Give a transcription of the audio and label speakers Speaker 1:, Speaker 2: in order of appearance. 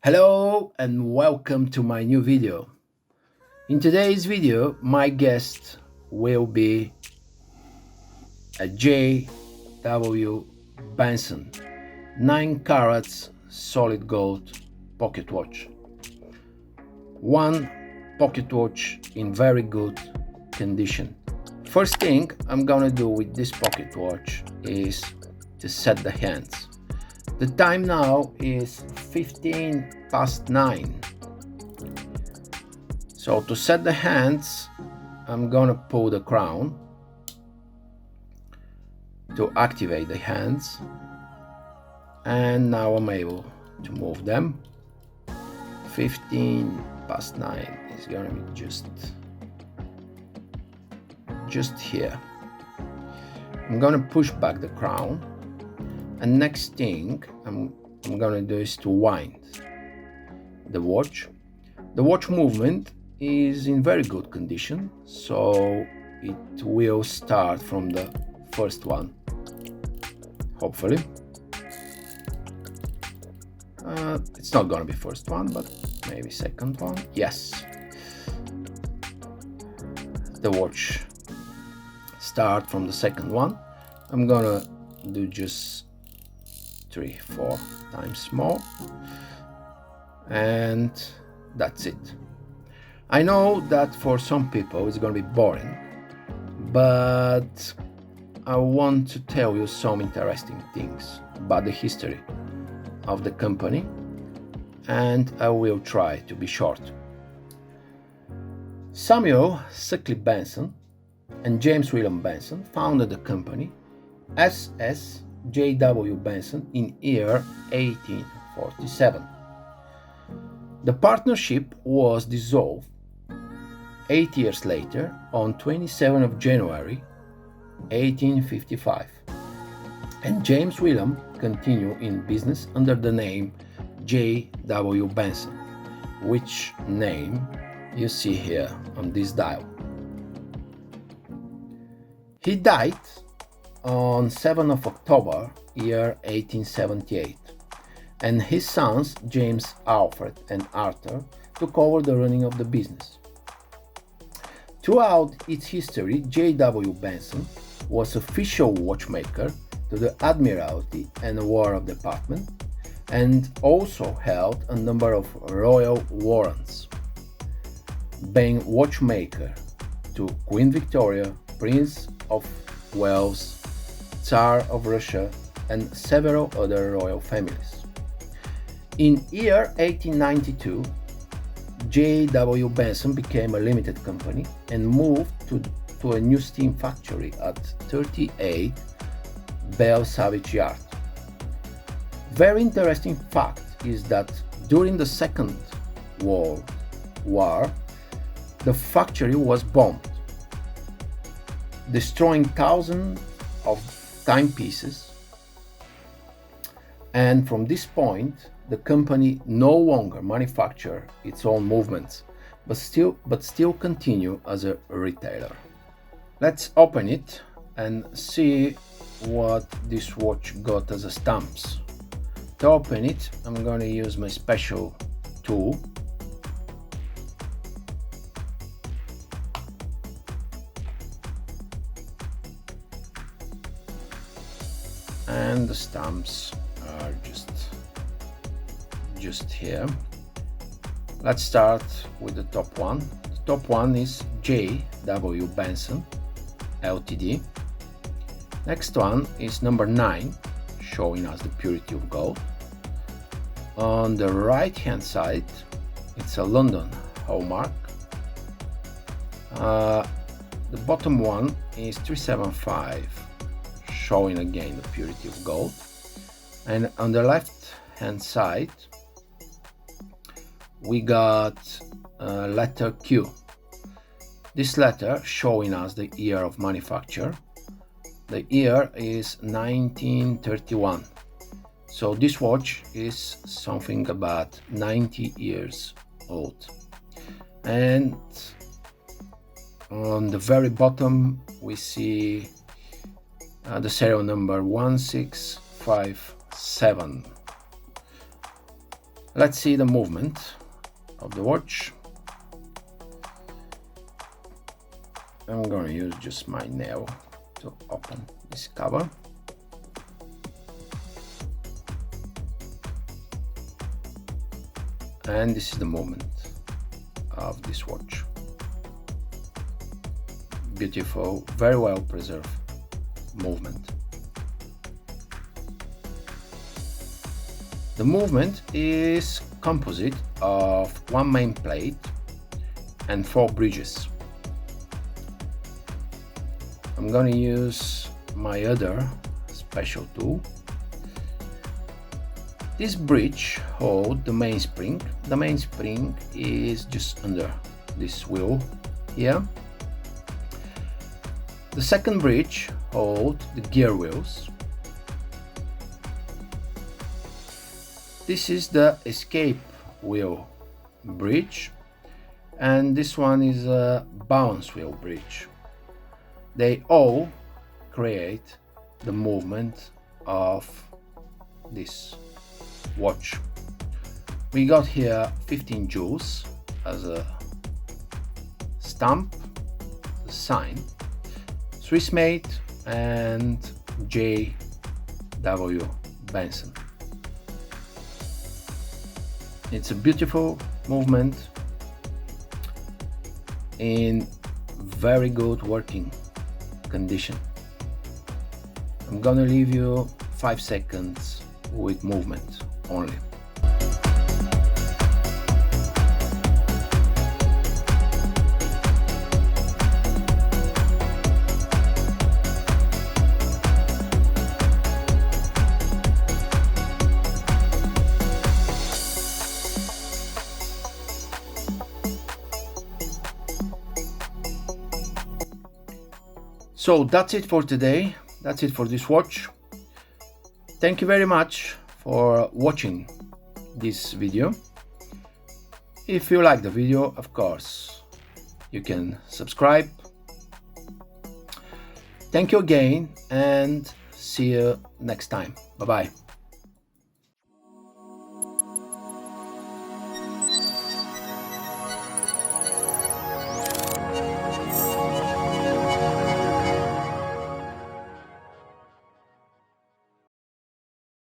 Speaker 1: Hello and welcome to my new video. In today's video, my guest will be a J.W.Benson 9 carats solid gold pocket watch. One pocket watch in very good condition. First thing I'm gonna do with this pocket watch is to set the hands. The time now is 9:15. So to set the hands, I'm gonna pull the crown to activate the hands, and now I'm able to move them. 9:15 is gonna be just here. I'm gonna push back the crown, and next thing I'm gonna do is to wind the watch. The watch movement is in very good condition, so it will start from the first one, hopefully. It's not gonna be first one, but maybe second one. Yes, the watch start from the second one. I'm gonna do just 3-4 times more, and that's it. I know that for some people it's gonna be boring, but I want to tell you some interesting things about the history of the company, and I will try to be short. Samuel Suckley Benson and James William Benson founded the company SS J.W.Benson in year 1847. The partnership was dissolved 8 years later on 27th of January 1855, and James William continued in business under the name J.W. Benson, which name you see here on this dial. He died on 7th of October year 1878, and his sons James, Alfred and Arthur took over the running of the business. Throughout its history, J.W. Benson was official watchmaker to the Admiralty and War Department, and also held a number of royal warrants, being watchmaker to Queen Victoria, Prince of Wales, Tsar of Russia, and several other royal families. In year 1892, J.W. Benson became a limited company and moved to a new steam factory at 38 Bell Savage Yard. Very interesting fact is that during the Second World War, the factory was bombed, destroying thousands of timepieces, and from this point the company no longer manufactures its own movements, but still continue as a retailer. Let's open it and see what this watch got as a stamps. To open it, I'm going to use my special tool. And the stamps are just here. Let's start with the top one. The top one is J.W. Benson Ltd. Next one is number 9, showing us the purity of gold. On the right hand side, it's a London hallmark. The bottom one is 375, showing again the purity of gold. And on the left hand side, we got letter Q. This letter showing us the year of manufacture. The year is 1931. So this watch is something about 90 years old. And on the very bottom we see the serial number 1657. Let's see the movement of the watch. I'm gonna use just my nail to open this cover. And this is the movement of this watch. Beautiful, very well preserved movement. The movement is composite of one main plate and 4 bridges. I'm gonna use my other special tool. This bridge holds the mainspring. The mainspring is just under this wheel here. The second bridge holds the gear wheels. This is the escape wheel bridge, and this one is a balance wheel bridge. They all create the movement of this watch. We got here 15 joules as a stamp, a sign, Swiss made, and J.W.Benson. It's a beautiful movement in very good working condition. I'm gonna leave you 5 seconds with movement only. So that's it for today. That's it for this watch. Thank you very much for watching this video. If you like the video, of course, you can subscribe. Thank you again and see you next time. Bye bye.